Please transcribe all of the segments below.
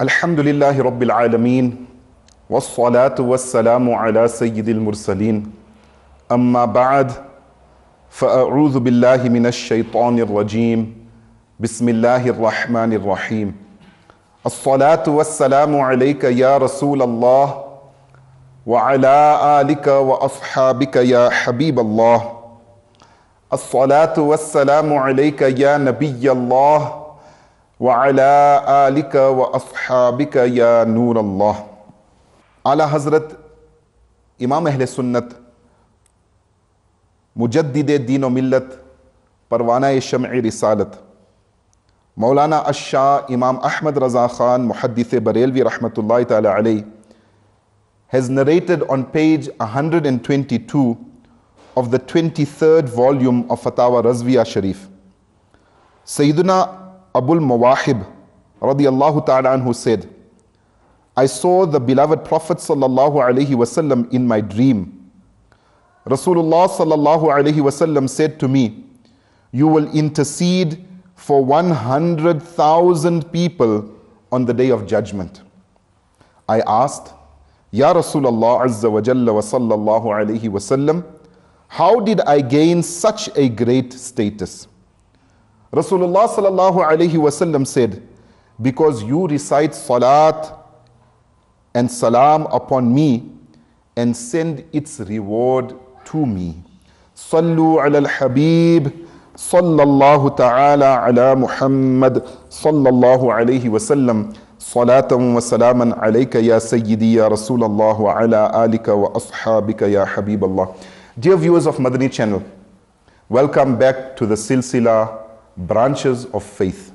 الحمدللہ رب العالمین والصلاة والسلام على سید المرسلین اما بعد فاعوذ باللہ من الشیطان الرجیم بسم اللہ الرحمن الرحیم الصلاة والسلام علیک یا رسول اللہ وعلى آلک واصحابک یا حبیب اللہ الصلاة والسلام علیک یا نبی اللہ وعلى آلک واصحابک یا نور اللہ. اعلیٰ حضرت امام اہل سنت مجدد دین و ملت پروانہ شمع رسالت مولانا الشاہ امام احمد رضا خان محدث بریلوی رحمۃ اللہ تعالی علیہ has narrated on page 122 of the 23rd volume of Fatawa Razviya Sharif. Sayyiduna Abul Mawahib radiyallahu ta'ala anhu said, I saw the beloved Prophet sallallahu alaihi wasallam in my dream. Rasulullah sallallahu alaihi wasallam said to me, you will intercede for 100,000 people on the day of judgment. I asked, Ya Rasulullah azza wa jalla wa sallallahu alaihi wasallam, how did I gain such a great status? Rasulullah sallallahu alaihi wasallam said, because you recite salat and salam upon me and send its reward to me. Sallu ala الحبیب sallallahu ta'ala ala Muhammad sallallahu alayhi wa sallam salatan wa salaman alayka ya sayyidi ya Rasulallah wa ala alika wa ashabika ya Habib Allah. Dear viewers of Madani channel, welcome back to the Silsilay branches of faith.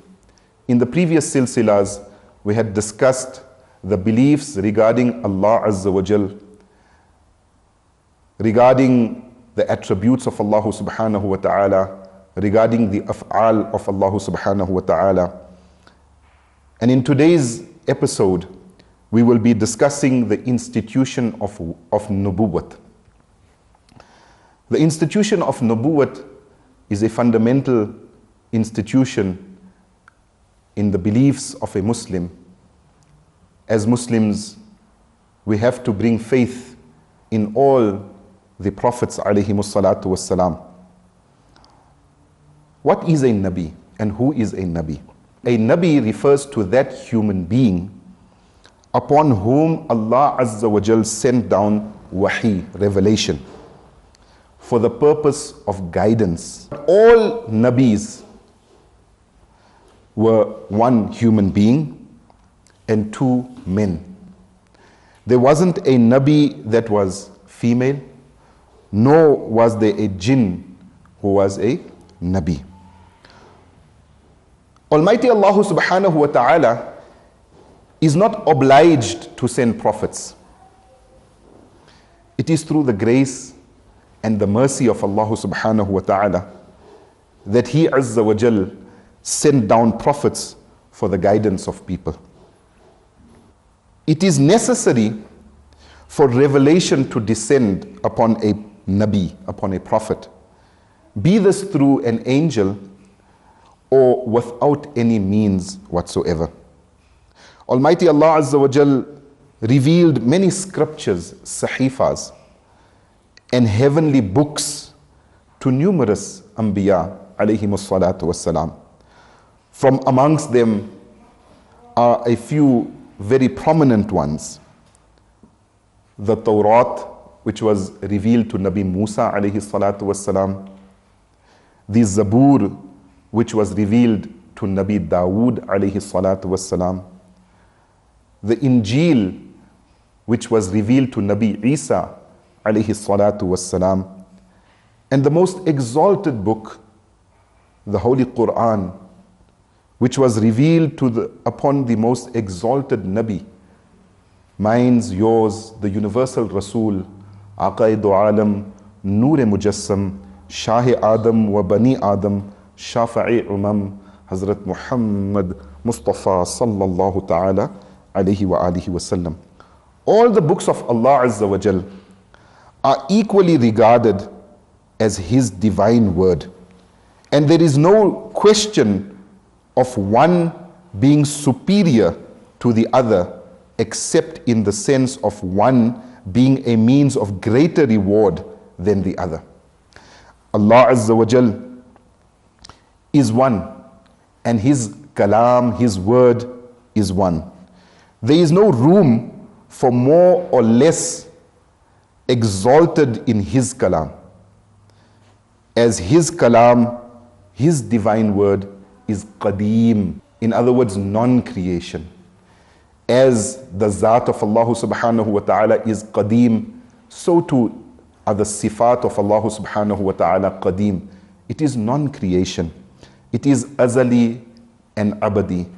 In the previous silsilas, we had discussed the beliefs regarding Allah Azza wa Jal, regarding the attributes of Allah subhanahu wa ta'ala, regarding the af'al of Allah subhanahu wa ta'ala. And in today's episode, we will be discussing the institution of nubuwwat. The institution of nubuwwat is a fundamental institution in the beliefs of a Muslim. As Muslims, we have to bring faith in all the prophets alayhimus salatu wassalam. What is a Nabi and who is a Nabi? A Nabi refers to that human being upon whom Allah Azza wa Jal sent down wahi, revelation, for the purpose of guidance. All Nabis were one human being and two men. There wasn't a Nabi that was female, nor was there a jinn who was a Nabi. Almighty Allah subhanahu wa ta'ala is not obliged to send prophets. It is through the grace and the mercy of Allah subhanahu wa ta'ala that He Azza wa Jal sent down prophets for the guidance of people. It is necessary for revelation to descend upon a Nabi, upon a prophet, be this through an angel or without any means whatsoever. Almighty Allah Azza wa Jal revealed many scriptures, sahifas, and heavenly books to numerous Anbiya alayhimus salatu wassalam. From amongst them are a few very prominent ones. The Tawrat, which was revealed to Nabi Musa alayhi salatu wassalam. The Zabur, which was revealed to Nabi Dawood alayhi salatu wassalam. The Injil, which was revealed to Nabi Isa alayhi salatu wassalam. And the most exalted book, the Holy Quran, which was revealed upon the most exalted Nabi, mine's, yours, the universal Rasul, Aqaidu Alam, Noor Mujassam, Shah Adam wa Bani Adam, Shafa'i Umam, Hazrat Muhammad Mustafa sallallahu ta'ala alayhi wa alihi wasallam. All the books of Allah Azza wa Jal are equally regarded as His divine word. And there is no question of one being superior to the other except in the sense of one being a means of greater reward than the other. Allah Azza wa Jal is one, and His kalam, His word is one. There is no room for more or less exalted in His kalam, as His kalam, His divine word, is qadeem, in other words, non-creation. As the Zat of Allah subhanahu wa ta'ala is qadeem, so too are the sifat of Allah subhanahu wa ta'ala qadeem. It is non-creation. It is azali and abadi.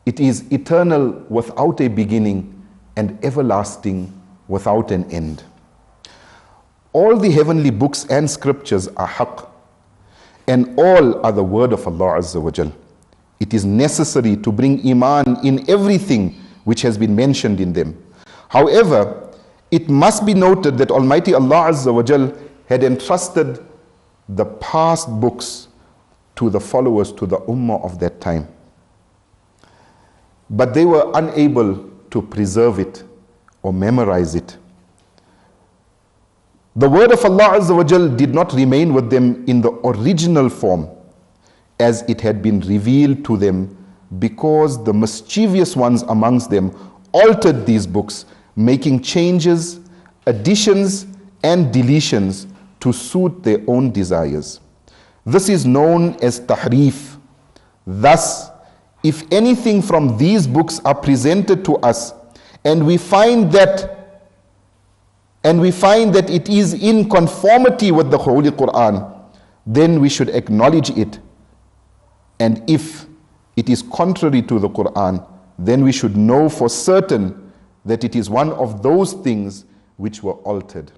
It is eternal without a beginning and everlasting without an end. All the heavenly books and scriptures are haqq, and all are the word of Allah Azza wa Jal. It is necessary to bring iman in everything which has been mentioned in them. However, it must be noted that Almighty Allah Azza wa Jal had entrusted the past books to the followers, to the Ummah of that time. But they were unable to preserve it or memorize it. The word of Allah Azza wa Jal did not remain with them in the original form as it had been revealed to them, because the mischievous ones amongst them altered these books, making changes, additions, and deletions to suit their own desires. This is known as tahrif. Thus, if anything from these books are presented to us, and we find that it is in conformity with the Holy Quran, then we should acknowledge it. And if it is contrary to the Quran, then we should know for certain that it is one of those things which were altered.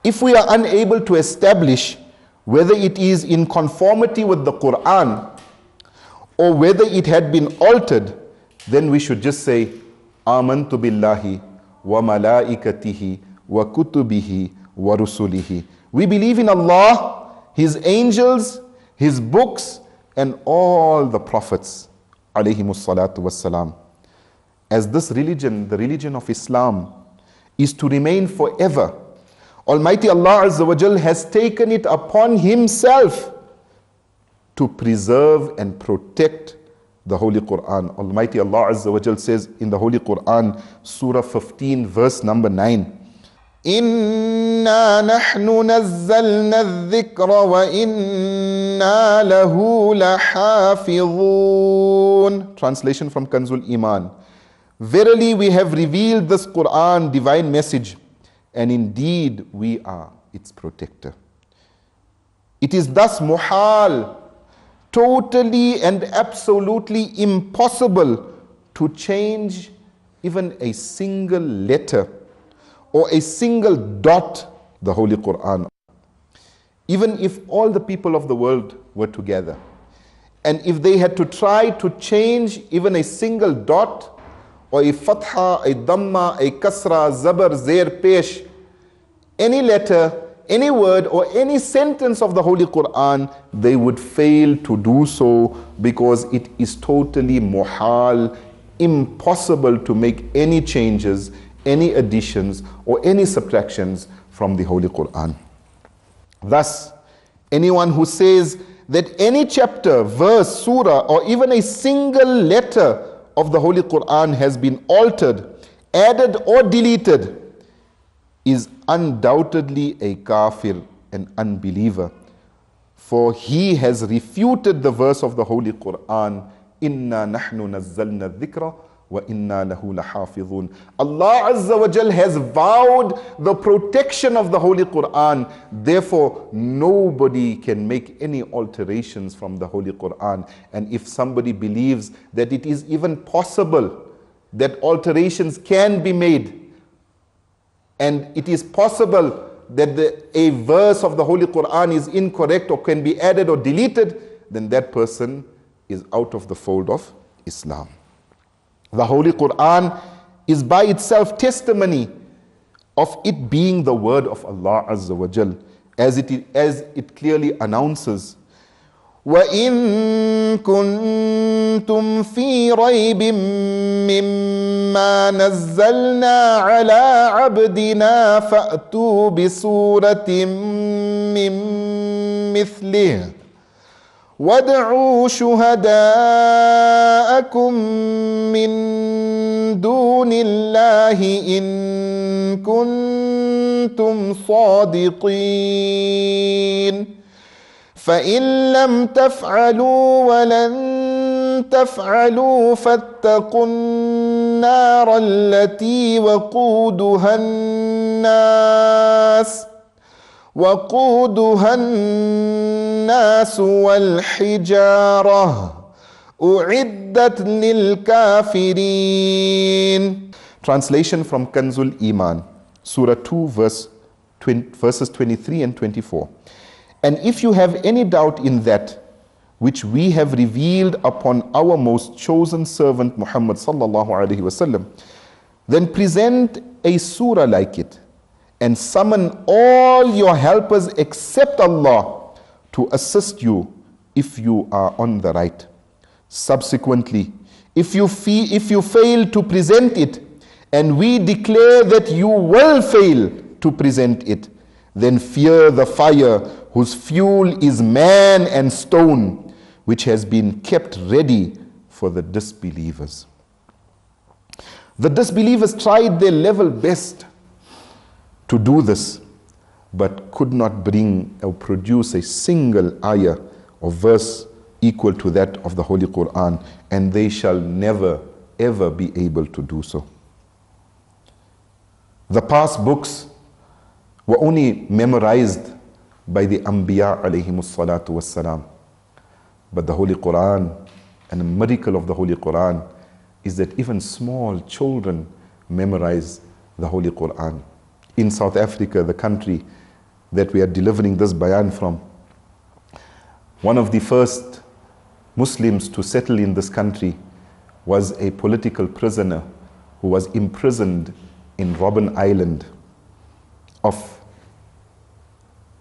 If we are unable to establish whether it is in conformity with the Quran or whether it had been altered, then we should just say, Amantu billahi wa malaikatihi wa kutubihi wa rusulihi. We believe in Allah, His angels, His books, and all the prophets, alayhimus salatu wassalam. As this religion, the religion of Islam, is to remain forever, Almighty Allah Azza wa Jal has taken it upon Himself to preserve and protect the Holy Quran. Almighty Allah Azza wa Jal says in the Holy Quran, Surah 15, verse number 9, Inna nahnu nazzalna al-dhikra wa inna lahu lahafidhun. Translation from Kanzul Iman. Verily we have revealed this Quran, divine message, and indeed we are its protector. It is thus muhal, totally and absolutely impossible to change even a single letter or a single dot the Holy Quran. Even if all the people of the world were together, and if they had to try to change even a single dot, or a fatha, a dhamma, a kasra, zabar, zer, pesh, any letter, any word, or any sentence of the Holy Quran, they would fail to do so, because it is totally muhal, impossible to make any changes, any additions, or any subtractions from the Holy Quran. Thus, anyone who says that any chapter, verse, surah, or even a single letter of the Holy Quran has been altered, added, or deleted is undoubtedly a kafir, an unbeliever, for he has refuted the verse of the Holy Quran, Inna nahnu nazzalna dhikra wa inna lahu lahafidhun. Allah Azza wa Jal has vowed the protection of the Holy Quran. Therefore, nobody can make any alterations from the Holy Quran. And if somebody believes that it is even possible that alterations can be made, and it is possible that a verse of the Holy Quran is incorrect or can be added or deleted, then that person is out of the fold of Islam. The Holy Quran is by itself testimony of it being the word of Allah Azza wa Jal, as it clearly announces, وَإِن كُنتُمْ فِي رَيْبٍ مِّمَّا نَزَّلْنَا عَلَىٰ عَبْدِنَا فَأْتُوا بِسُورَةٍ مِّن مِّثْلِهِ وَادْعُوا شُهَدَاءَكُم مِّن دُونِ اللَّهِ إِن كُنتُمْ صَادِقِينَ فَإِن لَّمْ تَفْعَلُوا وَلَن تَفْعَلُوا فَاتَّقُوا النَّارَ الَّتِي وَقُودُهَا النَّاسُ وَالْحِجَارَةُ أُعِدَّتْ لِلْكَافِرِينَ. Translation from Kanzul Iman, Surah 2, verses 23 and 24. And if you have any doubt in that which we have revealed upon our most chosen servant Muhammad sallallahu alaihi wasallam, then present a surah like it and summon all your helpers except Allah to assist you if you are on the right. Subsequently, if you fail to present it, and we declare that you will fail to present it, then fear the fire whose fuel is man and stone, which has been kept ready for the disbelievers. The disbelievers tried their level best to do this, but could not bring or produce a single ayah or verse equal to that of the Holy Quran, and they shall never ever be able to do so. The past books were only memorized by the Anbiya alayhimus salatu wassalam. But the Holy Quran, and a miracle of the Holy Quran, is that even small children memorize the Holy Quran. In South Africa, the country that we are delivering this bayan from, one of the first Muslims to settle in this country was a political prisoner who was imprisoned in Robben Island off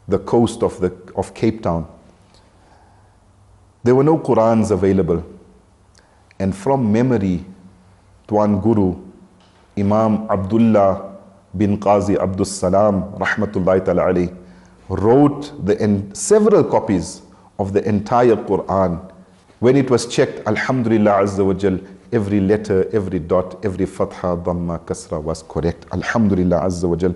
the coast of Cape Town. There were no Qurans available, and from memory, Tuan Guru Imam Abdullah bin Qazi Abdus Salam rahmatullahi ta'ala alayh wrote several copies of the entire Quran. When it was checked, alhamdulillah azza wa jal, every letter, every dot, every fatha, dhamma, kasra was correct, alhamdulillah azza wa jal.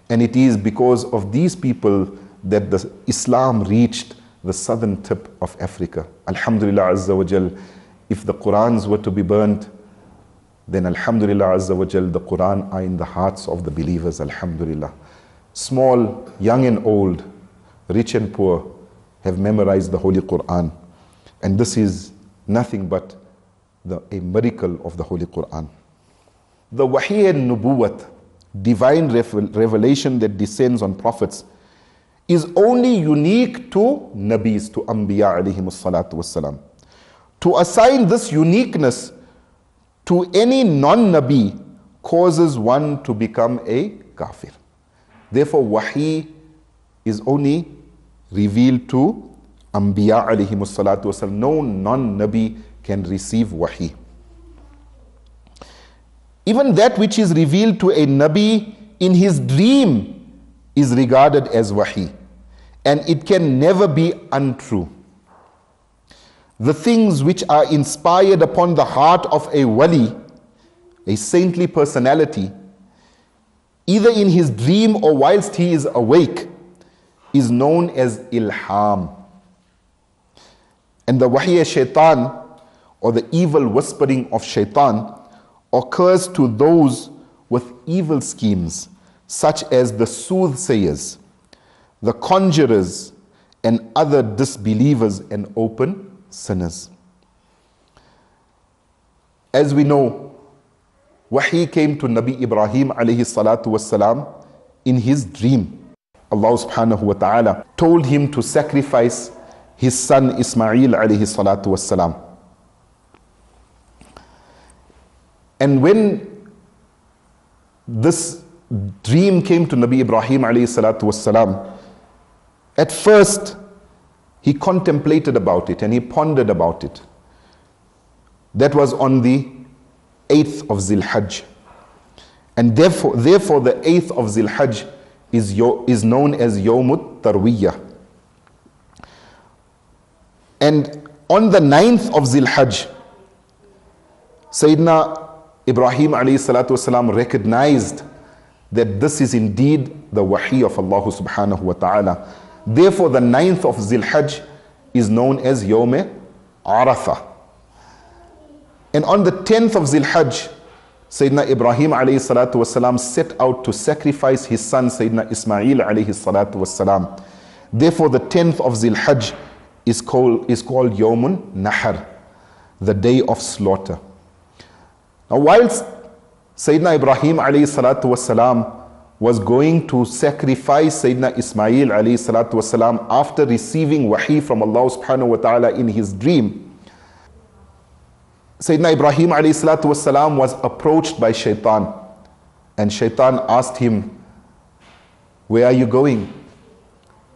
And it is because of these people that the Islam reached the southern tip of Africa. Alhamdulillah azza wa jal. If the Qurans were to be burnt, then alhamdulillah azza wa jal, the Quran are in the hearts of the believers, alhamdulillah. Small, young and old, rich and poor have memorized the Holy Quran. And this is nothing but a miracle of the Holy Quran. The Wahi and Nubuwat, divine revelation that descends on prophets, is only unique to Nabis, to Anbiya alayhimus salatu wassalam. To assign this uniqueness to any non-Nabi causes one to become a kafir. Therefore, Wahi is only revealed to Anbiya alayhimus salatu wassalam. No non-Nabi can receive Wahi. Even that which is revealed to a Nabi in his dream is regarded as Wahi, and it can never be untrue. The things which are inspired upon the heart of a wali, a saintly personality, either in his dream or whilst he is awake, is known as ilham. And the wahi shaitan, or the evil whispering of shaitan, occurs to those with evil schemes, such as the soothsayers, the conjurers, and other disbelievers and open sinners. As we know, Wahi came to Nabi Ibrahim alayhi salatu wassalam in his dream. Allah subhanahu wa ta'ala told him to sacrifice his son Ismail alayhi salatu wassalam. And when this dream came to Nabi Ibrahim alayhi salatu wassalam, at first he contemplated about it and he pondered about it. That was on the 8th of Zil-Hajj. And therefore the 8th of Zil-Hajj is known as Yawmut Tarwiyah. And on the 9th of Zil-Hajj, Sayyidina Ibrahim alayhi salatu wasalam recognized that this is indeed the wahi of Allah subhanahu wa ta'ala. Therefore the 9th of Zil-Hajj is known as Yawm Arafah. And on the 10th of Zil-Hajj, Sayyidina Ibrahim alayhi salatu wasalam set out to sacrifice his son Sayyidina Ismail alayhi salatu wasalam. Therefore the 10th of Zil-Hajj is called Yawmun Nahar, the day of slaughter. Now whilst Sayyidina Ibrahim alayhi salatu wasalam was going to sacrifice Sayyidina Ismail alayhi salatu wasalam after receiving wahi from Allah subhanahu wa ta'ala in his dream, Sayyidina Ibrahim alayhi salatu wasalam was approached by Shaitan, and Shaitan asked him, "Where are you going?"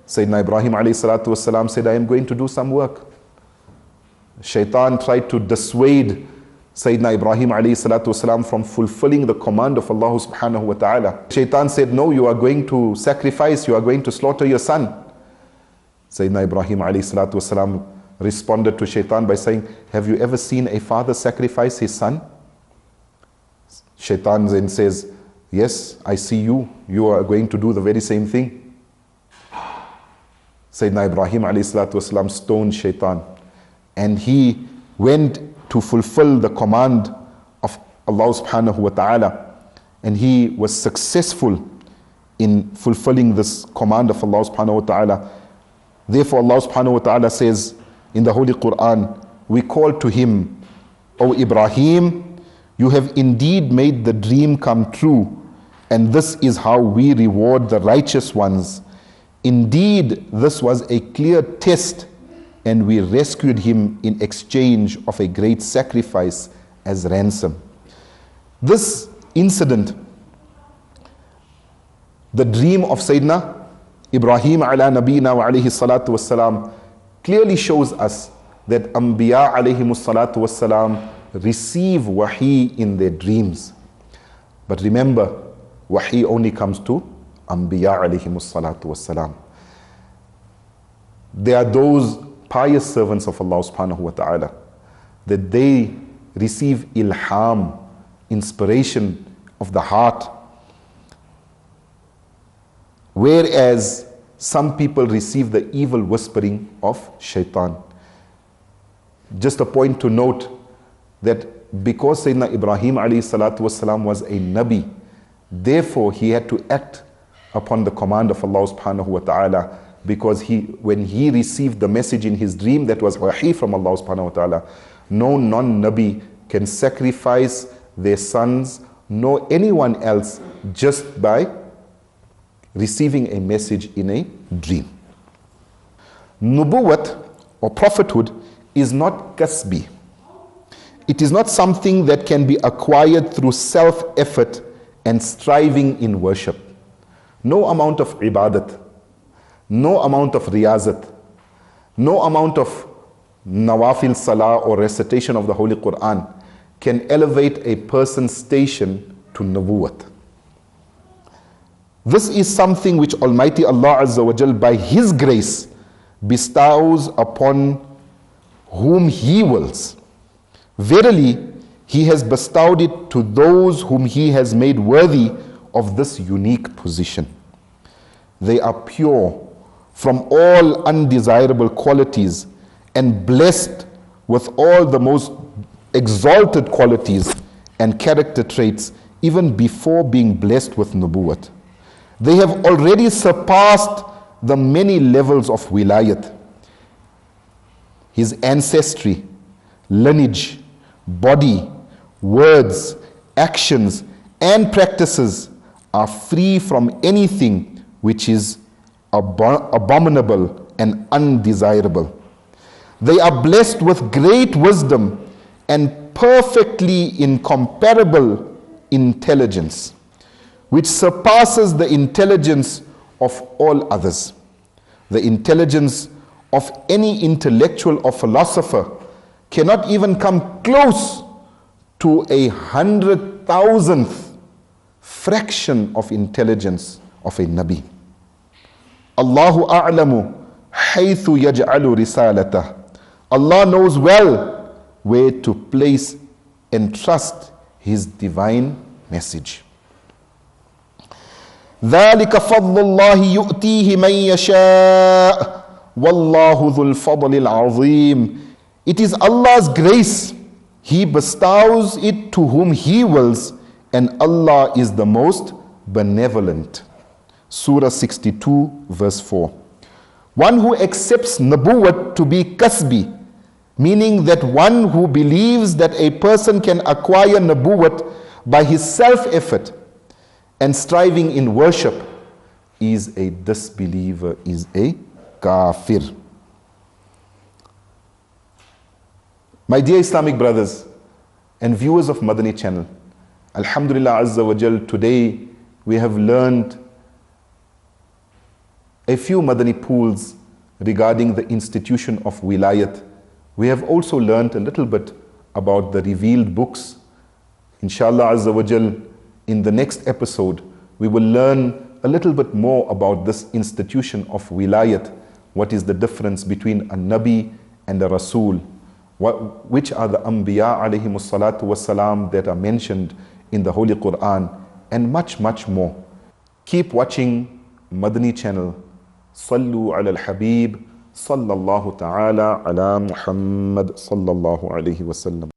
Sayyidina Ibrahim alayhi salatu wasalam said, "I am going to do some work." Shaitan tried to dissuade Sayyidina Ibrahim alayhi salatu wasalam from fulfilling the command of Allah subhanahu wa ta'ala. Shaitan said, "No, you are going to sacrifice, you are going to slaughter your son." Sayyidina Ibrahim alayhi salatu wasalam responded to Shaitan by saying, "Have you ever seen a father sacrifice his son?" Shaitan then says, "Yes, I see you. You are going to do the very same thing." Sayyidina Ibrahim alayhi salatu wasalam stoned Shaitan, and he went to fulfill the command of Allah subhanahu wa ta'ala, and he was successful in fulfilling this command of Allah subhanahu wa ta'ala. Therefore Allah subhanahu wa ta'ala says in the Holy Quran, we call to him, "O Ibrahim, you have indeed made the dream come true, and this is how we reward the righteous ones. Indeed, this was a clear test, and we rescued him in exchange of a great sacrifice as ransom." This incident, the dream of Sayyidina Ibrahim ala nabina wa alayhi salatu wassalam, clearly shows us that Anbiya alayhimus salatu wassalam receive wahi in their dreams. But remember, wahi only comes to Anbiya alayhimus salatu wassalam. There are those pious servants of Allah subhanahu wa ta'ala that they receive ilham, inspiration of the heart, whereas some people receive the evil whispering of Shaitan. Just a point to note that because Sayyidina Ibrahim alayhi salatu wasalam was a Nabi, therefore he had to act upon the command of Allah subhanahu wa ta'ala, because when he received the message in his dream that was wahi from Allah subhanahu wa ta'ala, no non-Nabi can sacrifice their sons nor anyone else just by receiving a message in a dream. Nubuwwat or prophethood is not kasbi. It is not something that can be acquired through self-effort and striving in worship. No amount of ibadat, no amount of riyazat, no amount of nawafil salah or recitation of the Holy Quran can elevate a person's station to nubuwwat. This is something which Almighty Allah Azza wa Jal by His grace bestows upon whom He wills. Verily, He has bestowed it to those whom He has made worthy of this unique position. They are pure from all undesirable qualities and blessed with all the most exalted qualities and character traits even before being blessed with nubuwwat. They have already surpassed the many levels of wilayat. His ancestry, lineage, body, words, actions, and practices are free from anything which is abominable and undesirable. They are blessed with great wisdom and perfectly incomparable intelligence, which surpasses the intelligence of all others. The intelligence of any intellectual or philosopher cannot even come close to 100,000th fraction of intelligence of a Nabi. Allahu a'lamu haythu yaj'alu risalatah. Allah knows well where to place and trust His divine message. ذَلِكَ فَضْلُ اللَّهِ يُؤْتِيهِ مَنْ يَشَاءُ وَاللَّهُ ذُو الْفَضْلِ الْعَظِيمِ. It is Allah's grace. He bestows it to whom He wills, and Allah is the most benevolent. Surah 62 verse 4. One who accepts nabuwwat to be kasbi, meaning that one who believes that a person can acquire nabuwwat by his self-effort and striving in worship, is a disbeliever, is a kafir. My dear Islamic brothers and viewers of Madani channel, Alhamdulillah Azza wa Jal, today we have learned a few Madani pools regarding the institution of wilayat. We have also learned a little bit about the revealed books. Inshallah Azza wa Jal, in the next episode, we will learn a little bit more about this institution of wilayat. What is the difference between a Nabi and a Rasul? Which are the Anbiya alayhimus salatu wassalam that are mentioned in the Holy Quran, and much, much more. Keep watching Madani channel. صلوا على الحبيب صلى الله تعالى على محمد صلى الله عليه وسلم.